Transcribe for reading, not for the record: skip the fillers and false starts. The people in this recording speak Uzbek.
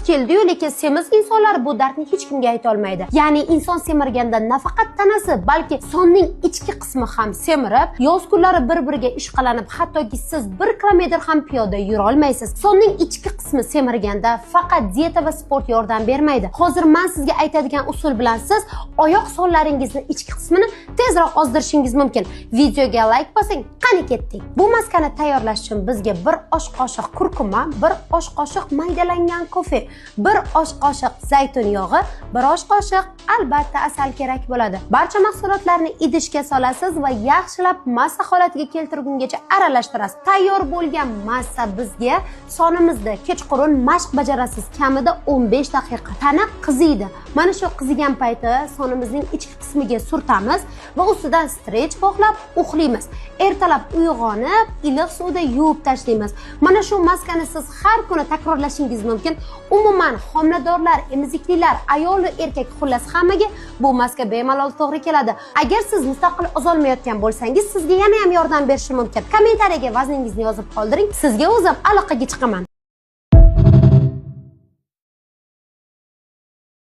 keldi-yu, lekin semiz insonlar bu dardni hech kimga ayta olmaydi. Ya'ni inson semirganda nafaqat tanasi, balki sonning ichki qismi ham semirib, yoz kunlari bir-biriga ishqalanib, hattoki siz 1 kilometr ham piyoda yura olmaysiz. Sonning ichki qismi semirganda faqat dieta va sport yordam bermaydi. Hozir men sizga aytadigan usul bilan siz oyoq sonlaringizni ichki qismini tezroq ozdirishingiz mumkin. Videoga like bosing, qani ketdik. Bu maskani tayyorlash uchun bizga 1 osh qoshiq kurkuma, 1 osh qoshiq maydalangan kofe, 1 osh qoshiq zaytun yog'i, 1 osh qoshiq albatta asal kerak bo'ladi. Barcha mahsulotlarni idishga solasiz va yaxshilab massa holatiga keltirgungacha aralashtirasiz. Tayyor bo'lgan massa bizga sonimizda kechqurun mashq bajarasiz, kamida 15 daqiqa. Tana qiziydi. Mana shu qizigan payti sonimizning ichki qismiga surtamiz va ustidan strech bog'lab uxlaymiz. Ertalab uyg'onib, iliq suvda yuvib tashlaymiz. Mana shu maskani siz har kuni takrorlashingiz mumkin. Umuman homiladorlar, emiziklilar, ayol va erkak xullas hammaga bu maska bemalol to'g'ri keladi. Agar siz mustaqil ozolmayotgan bo'lsangiz, sizga yana ham yordam berishi mumkin. Kommentariyaga vazningizni yozib qoldiring. Sizga o'zim aloqaga chiqaman.